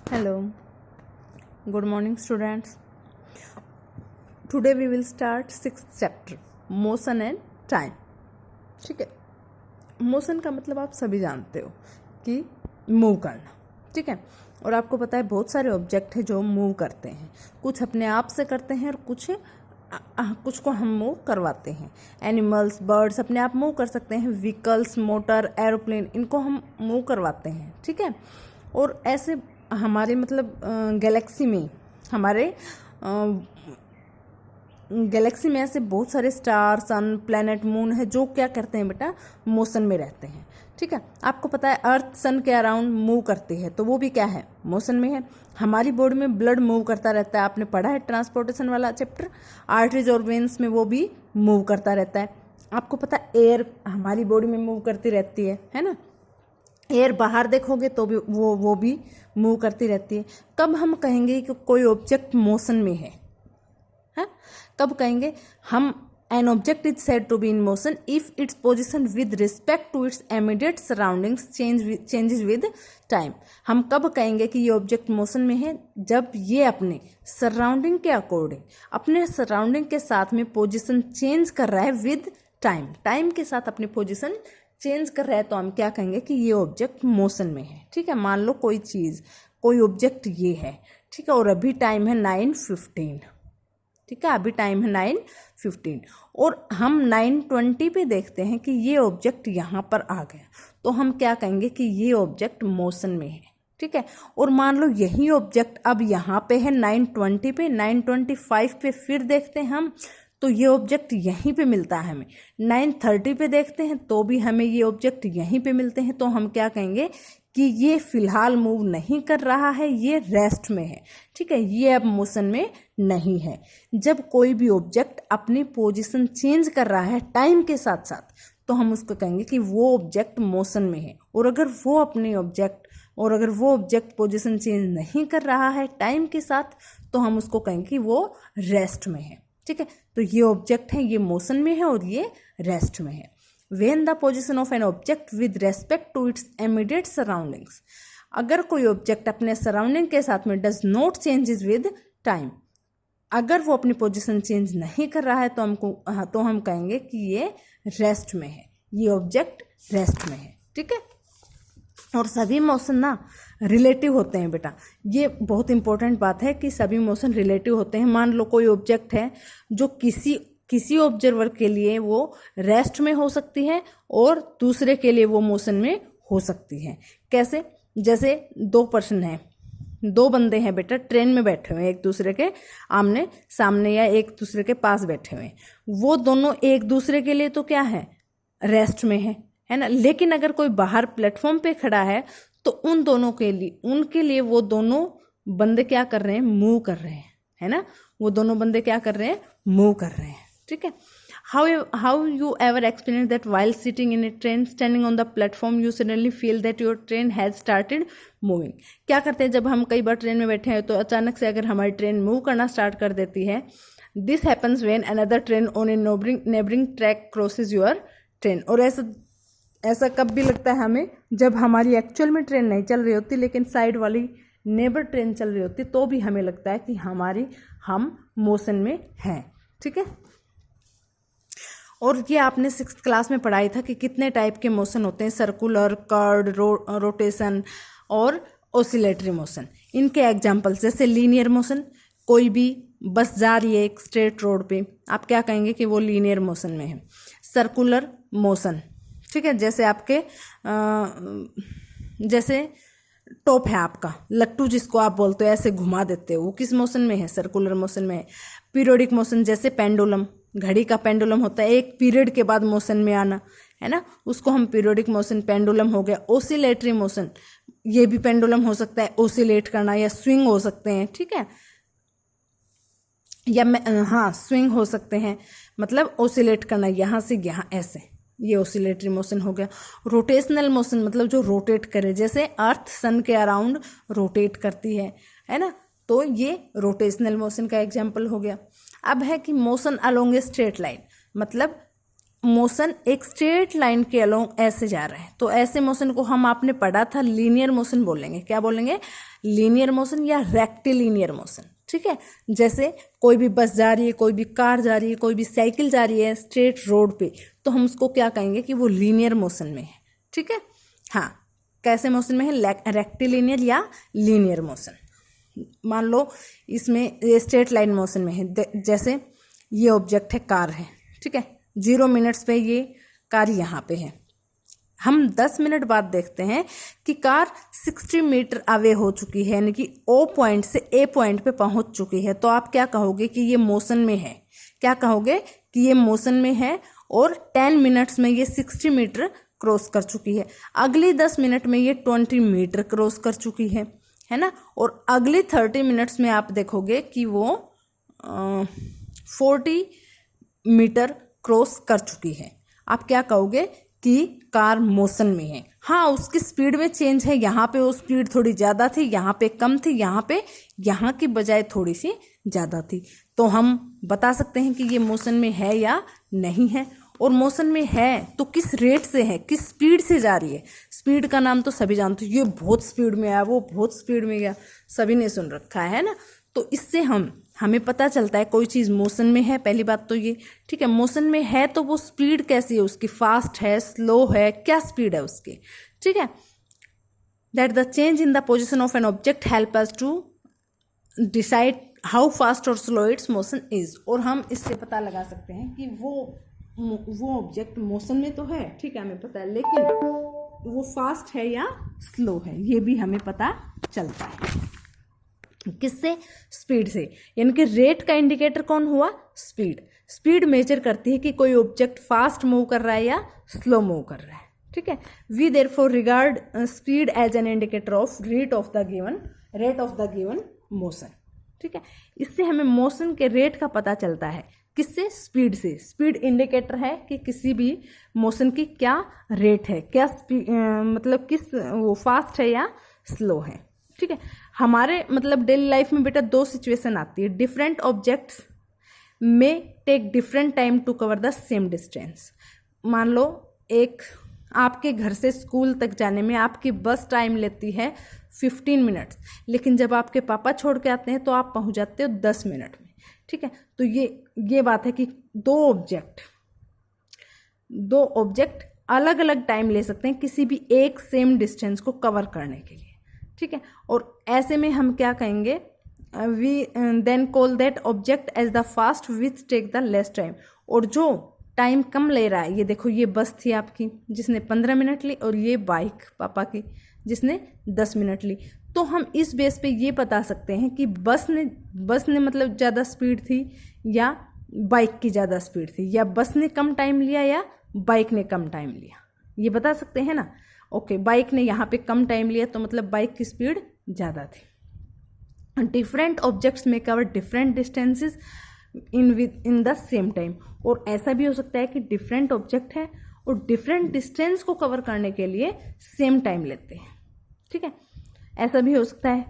Hello, good morning students. Today we will start 6th chapter, motion and time. ठीक है, motion का मतलब आप सभी जानते हो कि मूव करना, ठीक है। और आपको पता है बहुत सारे ऑब्जेक्ट हैं जो मूव करते हैं, कुछ अपने आप से करते हैं और कुछ को हम मूव करवाते हैं। एनिमल्स, बर्ड्स अपने आप मूव कर सकते हैं, व्हीकल्स, मोटर, एरोप्लेन, इनको हम मूव करवाते हैं, ठीक है। और ऐसे हमारे गैलेक्सी में गैलेक्सी में ऐसे बहुत सारे स्टार, सन, प्लैनेट, मून है जो क्या करते हैं बेटा, मोशन में रहते हैं, ठीक है। आपको पता है अर्थ सन के अराउंड मूव करती है, तो वो भी क्या है, मोशन में है। हमारी बॉडी में ब्लड मूव करता रहता है, आपने पढ़ा है ट्रांसपोर्टेशन वाला चैप्टर। आर्टरीज और वेन्स में वो भी मूव करता रहता है। आपको पता है एयर हमारी बॉडी में मूव करती रहती है ना। एयर बाहर देखोगे तो भी वो भी मूव करती रहती है। कब हम कहेंगे कि कोई ऑब्जेक्ट मोशन में है? कब कहेंगे हम an object is said to be in motion if its position with respect to its immediate surroundings changes with time. हम कब कहेंगे कि ये ऑब्जेक्ट मोशन में है? जब ये अपने सराउंडिंग के अकॉर्डिंग, अपने सराउंडिंग के साथ में पोजिशन चेंज कर रहा है विद टाइम, टाइम के साथ अपनी पोजिशन चेंज कर रहा है, तो हम क्या कहेंगे कि ये ऑब्जेक्ट मोशन में है, ठीक है। मान लो कोई चीज, कोई ऑब्जेक्ट ये है, ठीक है, और अभी टाइम है 9:15, ठीक है, अभी टाइम है 9:15 और हम 9:20 पे देखते हैं कि ये ऑब्जेक्ट यहाँ पर आ गया, तो हम क्या कहेंगे कि ये ऑब्जेक्ट मोशन में है, ठीक है। और मान लो यही ऑब्जेक्ट अब यहाँ पे है 9:20 पे, 9:25 पे फिर देखते हैं हम, तो ये ऑब्जेक्ट यहीं पे मिलता है हमें। 9:30 पे देखते हैं तो भी हमें ये ऑब्जेक्ट यहीं पे मिलते हैं, तो हम क्या कहेंगे कि ये फिलहाल मूव नहीं कर रहा है, ये रेस्ट में है, ठीक है, ये अब मोशन में नहीं है। जब कोई भी ऑब्जेक्ट अपनी पोजीशन चेंज कर रहा है टाइम के साथ साथ, तो हम उसको कहेंगे कि वो ऑब्जेक्ट मोशन में है। और अगर वो ऑब्जेक्ट पोजीशन चेंज नहीं कर रहा है टाइम के साथ, तो हम उसको कहेंगे कि वो रेस्ट में है, ठीक है। तो ये ऑब्जेक्ट है, ये मोशन में है और ये रेस्ट में है। When the position of an object with respect to its immediate surroundings, अगर कोई ऑब्जेक्ट अपने सराउंडिंग के साथ में does not changes with time, अगर वो अपनी पोजीशन चेंज नहीं कर रहा है तो हम कहेंगे कि ये रेस्ट में है, ये ऑब्जेक्ट रेस्ट में है, ठीक है। और सभी मोशन ना रिलेटिव होते हैं बेटा, ये बहुत इंपॉर्टेंट बात है कि सभी मोशन रिलेटिव होते हैं। मान लो कोई ऑब्जेक्ट है जो किसी ऑब्जर्वर के लिए वो रेस्ट में हो सकती है और दूसरे के लिए वो मोशन में हो सकती है। कैसे? जैसे दो बंदे हैं बेटा, ट्रेन में बैठे हुए हैं, एक दूसरे के आमने सामने या एक दूसरे के पास बैठे हुए हैं, वो दोनों एक दूसरे के लिए तो क्या है, रेस्ट में है ना। लेकिन अगर कोई बाहर प्लेटफॉर्म पे खड़ा है तो उनके लिए वो दोनों बंदे क्या कर रहे हैं, मूव कर रहे हैं, है ना। वो दोनों बंदे क्या कर रहे हैं, मूव कर रहे हैं, ठीक है। How you ever experience that while sitting in A train standing on the platform you suddenly feel that your train has started moving. क्या करते हैं जब हम कई बार ट्रेन में बैठे हैं तो अचानक से अगर हमारी ट्रेन मूव करना स्टार्ट कर देती है, this happens when another train on A neighbouring track crosses your train. और ऐसा कब भी लगता है हमें जब हमारी एक्चुअल में ट्रेन नहीं चल रही होती लेकिन साइड वाली नेबर ट्रेन चल रही होती, तो भी हमें लगता है कि हम मोशन में हैं, ठीक है। और ये आपने 6th क्लास में पढ़ाई था कि कितने टाइप के मोशन होते हैं, सर्कुलर, कर्ड, रोटेशन और ऑसिलेटरी मोशन। इनके एग्जाम्पल्स जैसे लीनियर मोशन, कोई भी बस जा रही है एक स्ट्रेट रोड पे, आप क्या कहेंगे कि वो लीनियर मोशन में है। सर्कुलर मोशन, ठीक है, जैसे आपके जैसे टॉप है आपका लट्टू जिसको आप बोलते हो, ऐसे घुमा देते हो, वो किस मोशन में है, सर्कुलर मोशन में है। पीरियोडिक मोशन जैसे पेंडुलम, घड़ी का पेंडुलम होता है, एक पीरियड के बाद मोशन में आना, है ना, उसको हम पीरियोडिक मोशन, पेंडुलम हो गया। ओसिलेटरी मोशन, ये भी पेंडुलम हो सकता है, ओसिलेट करना, या स्विंग हो सकते हैं, ठीक है, या स्विंग हो सकते हैं, मतलब ओसिलेट करना यहाँ से यहाँ ऐसे, ये ऑसिलेटरी मोशन हो गया। रोटेशनल मोशन मतलब जो रोटेट करे, जैसे अर्थ सन के अराउंड रोटेट करती है ना, तो ये रोटेशनल मोशन का एग्जाम्पल हो गया। अब है कि motion along a straight line, मतलब मोशन एक स्ट्रेट लाइन के अलोंग ऐसे जा रहा है, तो ऐसे मोशन को हम आपने पढ़ा था लीनियर मोशन बोलेंगे। क्या बोलेंगे? लीनियर मोशन या रेक्टिलिनियर मोशन। ठीक है, जैसे कोई भी बस जा रही है, कोई भी कार जा रही है, कोई भी साइकिल जा रही है स्ट्रेट रोड पे, तो हम उसको क्या कहेंगे कि वो लीनियर मोशन में है। ठीक है, हाँ, कैसे मोशन में है? रेक्टिलिनियर या लीनियर मोशन। मान लो इसमें ये स्ट्रेट लाइन मोशन में है, जैसे ये ऑब्जेक्ट है, कार है। ठीक है, 0 मिनट्स पे ये कार यहाँ पे है। हम 10 मिनट बाद देखते हैं कि कार 60 मीटर अवे हो चुकी है, यानी कि O पॉइंट से A पॉइंट पे पहुंच चुकी है। तो आप क्या कहोगे कि ये मोशन में है? क्या कहोगे कि ये मोशन में है और 10 मिनट्स में ये 60 मीटर क्रॉस कर चुकी है। अगली 10 मिनट में ये 20 मीटर क्रॉस कर चुकी है ना। और अगली 30 मिनट्स में आप देखोगे कि वो 40 मीटर क्रॉस कर चुकी है। आप क्या कहोगे कि कार मोशन में है। हाँ, उसकी स्पीड में चेंज है, यहाँ पे वो स्पीड थोड़ी ज़्यादा थी, यहाँ पे कम थी, यहाँ की बजाय थोड़ी सी ज़्यादा थी। तो हम बता सकते हैं कि ये मोशन में है या नहीं है। और मोशन में है तो किस रेट से है, किस स्पीड से जा रही है। स्पीड का नाम तो सभी जानते हो, ये बहुत स्पीड में आया, वो बहुत स्पीड में गया, सभी ने सुन रखा है ना। तो इससे हमें पता चलता है कोई चीज़ मोशन में है। पहली बात तो ये, ठीक है, मोशन में है तो वो स्पीड कैसी है उसकी, फास्ट है, स्लो है, क्या स्पीड है उसकी। ठीक है, that the change in the position of an object help us to decide how fast और स्लो इट्स मोशन इज। और हम इससे पता लगा सकते हैं कि वो ऑब्जेक्ट मोशन में तो है, ठीक है, हमें पता है, लेकिन वो फास्ट है या स्लो है, ये भी हमें पता चलता है। किससे? स्पीड से। यानी कि रेट का इंडिकेटर कौन हुआ? स्पीड। स्पीड मेजर करती है कि कोई ऑब्जेक्ट फास्ट मूव कर रहा है या स्लो मूव कर रहा है। ठीक है, we therefore regard speed as an indicator of rate of the given motion. ठीक है, इससे हमें मोशन के रेट का पता चलता है। किससे? स्पीड से। स्पीड इंडिकेटर है कि किसी भी मोशन की क्या रेट है, क्या मतलब किस वो फास्ट है या स्लो है। ठीक है, हमारे मतलब डेली लाइफ में बेटा 2 सिचुएशन आती है। Different objects may take different time to cover the same distance. मान लो एक आपके घर से स्कूल तक जाने में आपकी बस टाइम लेती है 15 मिनट्स, लेकिन जब आपके पापा छोड़ के आते हैं तो आप पहुंच जाते हो 10 मिनट में। ठीक है, तो ये बात है कि दो ऑब्जेक्ट अलग अलग टाइम ले सकते हैं किसी भी एक सेम डिस्टेंस को कवर करने के लिए। ठीक है, और ऐसे में हम क्या कहेंगे? We then call that object as the fast which take the less time. और जो टाइम कम ले रहा है, ये देखो, ये बस थी आपकी जिसने 15 मिनट ली, और ये बाइक पापा की जिसने 10 मिनट ली। तो हम इस बेस पे ये बता सकते हैं कि बस ने मतलब ज़्यादा स्पीड थी या बाइक की ज़्यादा स्पीड थी, या बस ने कम टाइम लिया या बाइक ने कम टाइम लिया, ये बता सकते हैं ना। ओके, बाइक ने यहाँ पे कम टाइम लिया तो मतलब बाइक की स्पीड ज़्यादा थी। डिफरेंट ऑब्जेक्ट्स में cover different distances in the same time. और ऐसा भी हो सकता है कि डिफरेंट ऑब्जेक्ट है और डिफरेंट डिस्टेंस को कवर करने के लिए सेम टाइम लेते हैं। ठीक है, ऐसा भी हो सकता है।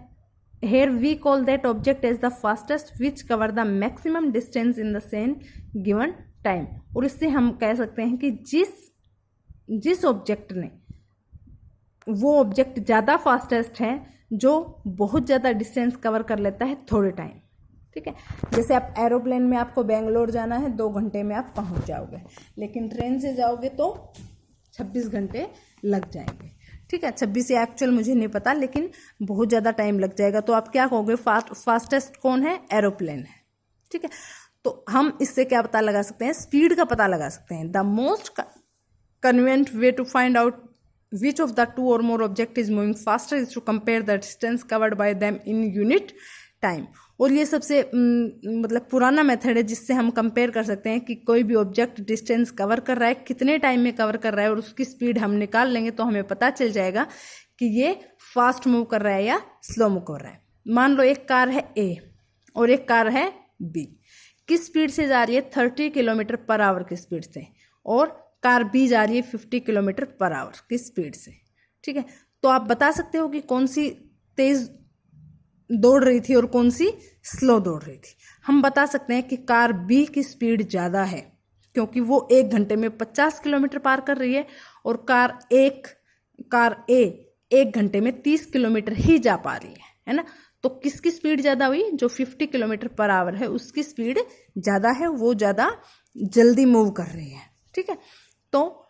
Here we call that object as the fastest which cover the maximum distance in the same given time. और इससे हम कह सकते हैं कि जिस ऑब्जेक्ट ने वो ऑब्जेक्ट ज़्यादा फास्टेस्ट है जो बहुत ज़्यादा डिस्टेंस कवर कर लेता है थोड़े टाइम। ठीक है, जैसे आप एरोप्लेन में आपको बेंगलोर जाना है 2 घंटे में आप पहुंच जाओगे, लेकिन ट्रेन से जाओगे तो 26 घंटे लग जाएंगे। ठीक है, 26 या एक्चुअल मुझे नहीं पता, लेकिन बहुत ज़्यादा टाइम लग जाएगा। तो आप क्या कहोगे? फास्टेस्ट कौन है? एरोप्लेन है। ठीक है, तो हम इससे क्या पता लगा सकते हैं? स्पीड का पता लगा सकते हैं। The most convenient way to find out which of the 2 or more object is moving faster is to compare the distance covered by them in unit time। और ये सबसे मतलब पुराना मेथड है जिससे हम कंपेयर कर सकते हैं कि कोई भी ऑब्जेक्ट डिस्टेंस कवर कर रहा है, कितने टाइम में कवर कर रहा है, और उसकी स्पीड हम निकाल लेंगे तो हमें पता चल जाएगा कि ये फास्ट मूव कर रहा है या स्लो मूव कर रहा है। मान लो एक कार है A और एक कार है B, किस स्पीड से जा रही है? 30 किलोमीटर पर आवर की स्पीड से, और कार B जा रही है 50 किलोमीटर पर आवर की स्पीड से। ठीक है, तो आप बता सकते हो कि कौन सी तेज दौड़ रही थी और कौन सी स्लो दौड़ रही थी। हम बता सकते हैं कि कार B की स्पीड ज़्यादा है, क्योंकि वो 1 घंटे में 50 किलोमीटर पार कर रही है और कार ए 1 घंटे में 30 किलोमीटर ही जा पा रही है ना। तो किसकी स्पीड ज़्यादा हुई? जो 50 किलोमीटर पर आवर है उसकी स्पीड ज़्यादा है, वो ज़्यादा जल्दी मूव कर रही है। ठीक है, तो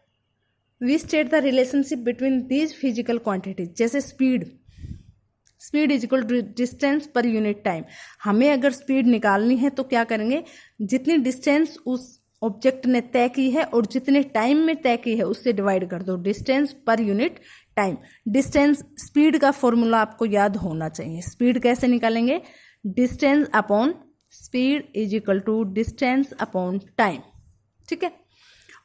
we state the relationship between these physical quantities. जैसे speed is equal to distance पर यूनिट टाइम। हमें अगर स्पीड निकालनी है तो क्या करेंगे, जितनी डिस्टेंस उस ऑब्जेक्ट ने तय की है और जितने टाइम में तय की है उससे डिवाइड कर दो, डिस्टेंस पर यूनिट टाइम। डिस्टेंस, स्पीड का फॉर्मूला आपको याद होना चाहिए। स्पीड कैसे निकालेंगे? Distance upon speed is equal to distance upon time. ठीक है,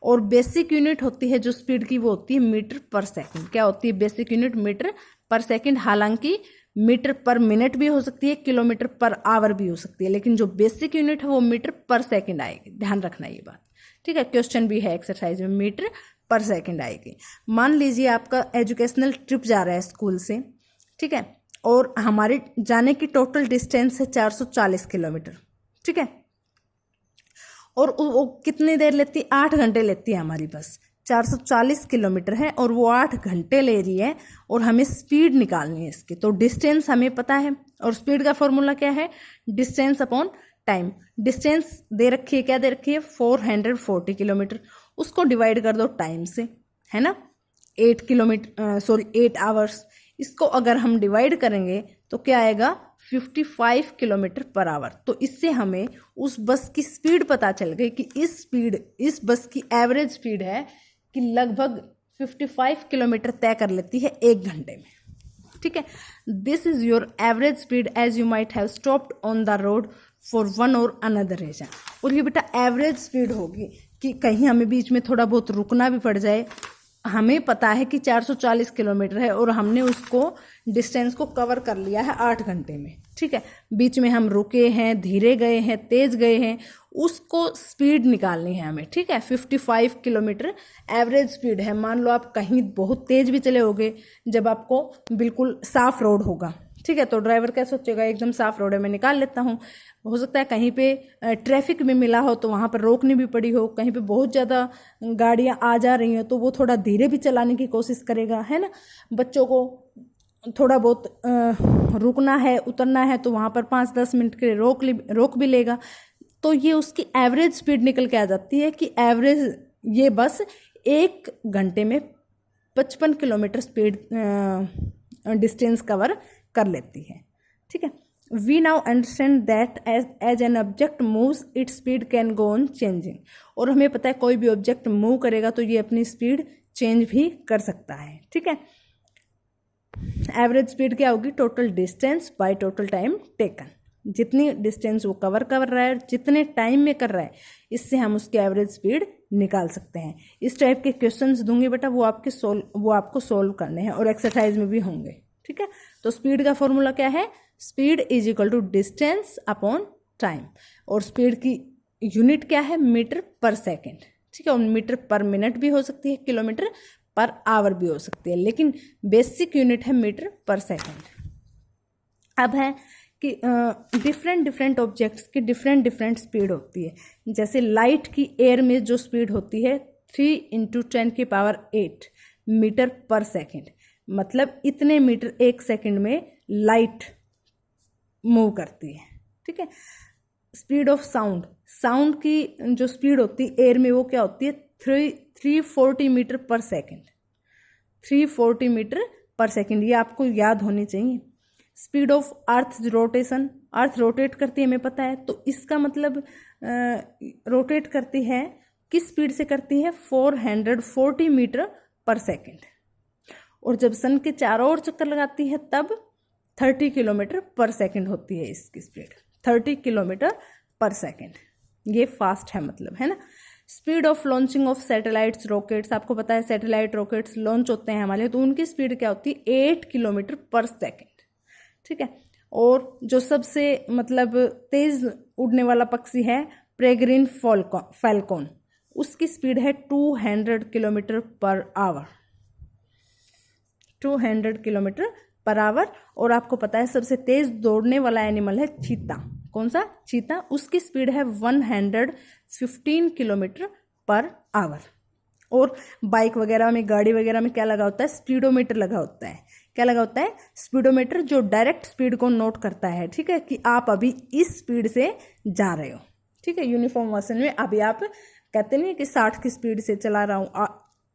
और बेसिक यूनिट होती है जो स्पीड की, वो होती है मीटर पर सेकंड। क्या होती है बेसिक यूनिट? मीटर पर सेकंड। हालांकि मीटर पर मिनट भी हो सकती है, किलोमीटर पर आवर भी हो सकती है, लेकिन जो बेसिक यूनिट है वो मीटर पर सेकंड आएगी। ध्यान रखना ये बात। ठीक है, क्वेश्चन भी है एक्सरसाइज में, मीटर पर सेकंड आएगी। मान लीजिए आपका एजुकेशनल ट्रिप जा रहा है स्कूल से, ठीक है, और हमारे जाने की टोटल डिस्टेंस है 440 किलोमीटर। ठीक है, और वो कितनी देर लेती है? 8 घंटे लेती है हमारी बस। 440 किलोमीटर है और वो 8 घंटे ले रही है और हमें स्पीड निकालनी है इसकी। तो डिस्टेंस हमें पता है और स्पीड का फॉर्मूला क्या है? Distance upon time. डिस्टेंस दे रखी है, क्या दे रखी है? 440 किलोमीटर। उसको डिवाइड कर दो टाइम से, है ना, 8 आवर्स। इसको अगर हम डिवाइड करेंगे तो क्या आएगा? 55 किलोमीटर पर आवर। तो इससे हमें उस बस की स्पीड पता चल गई कि इस बस की एवरेज स्पीड है कि लगभग 55 किलोमीटर तय कर लेती है 1 घंटे में। ठीक है, this is your average speed as you might have stopped on the road for one और अनदर रीजन। और ये बेटा एवरेज स्पीड होगी कि कहीं हमें बीच में थोड़ा बहुत रुकना भी पड़ जाए। हमें पता है कि 440 किलोमीटर है और हमने उसको डिस्टेंस को कवर कर लिया है 8 घंटे में। ठीक है, बीच में हम रुके हैं, धीरे गए हैं, तेज गए हैं, उसको स्पीड निकालनी है हमें। ठीक है, 55 किलोमीटर एवरेज स्पीड है। मान लो आप कहीं बहुत तेज भी चले होगे, जब आपको बिल्कुल साफ रोड होगा, ठीक है, तो ड्राइवर क्या सोचेगा? एकदम साफ रोड है, मैं निकाल लेता हूँ। हो सकता है कहीं पे ट्रैफिक में मिला हो तो वहाँ पर रोकनी भी पड़ी हो, कहीं पे बहुत ज़्यादा गाड़ियाँ आ जा रही हैं तो वो थोड़ा धीरे भी चलाने की कोशिश करेगा, है ना। बच्चों को थोड़ा बहुत रुकना है, उतरना है, तो वहाँ पर 5-10 मिनट के लिए रोक भी लेगा। तो ये उसकी एवरेज स्पीड निकल के आ जाती है कि एवरेज ये बस 1 घंटे में 55 किलोमीटर स्पीड डिस्टेंस कवर कर लेती है। ठीक है, we now understand that as an object moves its speed can go on changing. और हमें पता है कोई भी ऑब्जेक्ट मूव करेगा तो ये अपनी स्पीड चेंज भी कर सकता है। ठीक है, एवरेज स्पीड क्या होगी? Total distance by total time taken. जितनी डिस्टेंस वो कवर कर रहा है, जितने टाइम में कर रहा है, इससे हम उसकी एवरेज स्पीड निकाल सकते हैं। इस टाइप के क्वेश्चंस दूंगी बेटा, वो आपको सोल्व करने हैं और एक्सरसाइज में भी होंगे। ठीक है, तो स्पीड का फॉर्मूला क्या है? Speed is equal to distance upon time. और स्पीड की यूनिट क्या है? मीटर पर सेकेंड। ठीक है, और मीटर पर मिनट भी हो सकती है, किलोमीटर पर आवर भी हो सकती है, लेकिन बेसिक यूनिट है मीटर पर सेकेंड। अब है कि डिफरेंट ऑब्जेक्ट्स की डिफरेंट स्पीड होती है। जैसे लाइट की एयर में जो स्पीड होती है 3 × 10⁸ मीटर पर सेकेंड। मतलब इतने मीटर 1 सेकेंड में लाइट मूव करती है। ठीक है, स्पीड ऑफ साउंड की जो स्पीड होती है एयर में, वो क्या होती है? 340 मीटर पर सेकेंड। 340 मीटर पर सेकेंड, ये आपको याद होनी चाहिए। Speed of earth rotation, earth rotate करती है हमें पता है, तो इसका मतलब रोटेट करती है, किस स्पीड से करती है? 440 मीटर पर सेकेंड। और जब सन के चारों ओर चक्कर लगाती है तब 30 किलोमीटर पर सेकेंड होती है इसकी स्पीड। 30 किलोमीटर पर सेकेंड, ये फास्ट है मतलब, है ना। Speed of launching of satellites rockets, आपको पता है सैटेलाइट रॉकेट्स लॉन्च होते हैं हमारे, तो उनकी स्पीड क्या होती है? 8 किलोमीटर पर सेकेंड। ठीक है, और जो सबसे मतलब तेज उड़ने वाला पक्षी है पेरेग्रिन फैल्कन, उसकी स्पीड है 200 kilometre per hour. 200 kilometre per hour. और आपको पता है सबसे तेज दौड़ने वाला एनिमल है चीता। कौन सा? चीता। उसकी स्पीड है 115 किलोमीटर पर आवर। और बाइक वगैरह में, गाड़ी वगैरह में क्या लगा होता है? स्पीडोमीटर लगा होता है। क्या लगा होता है? स्पीडोमीटर, जो डायरेक्ट स्पीड को नोट करता है, ठीक है, कि आप अभी इस स्पीड से जा रहे हो, ठीक है। यूनिफॉर्म मोशन में अभी आप कहते नहीं कि 60 की स्पीड से चला रहा हूँ,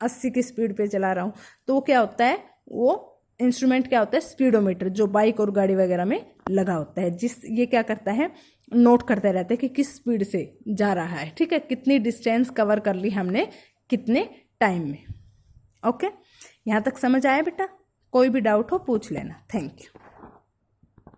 80 की स्पीड पे चला रहा हूँ, तो वो क्या होता है? वो इंस्ट्रूमेंट क्या होता है? स्पीडोमीटर, जो बाइक और गाड़ी वगैरह में लगा होता है, ये क्या करता है? नोट करते रहते हैं कि किस स्पीड से जा रहा है, ठीक है, कितनी डिस्टेंस कवर कर ली हमने, कितने टाइम में। ओके, यहाँ तक समझ आया बेटा? कोई भी डाउट हो पूछ लेना। Thank you.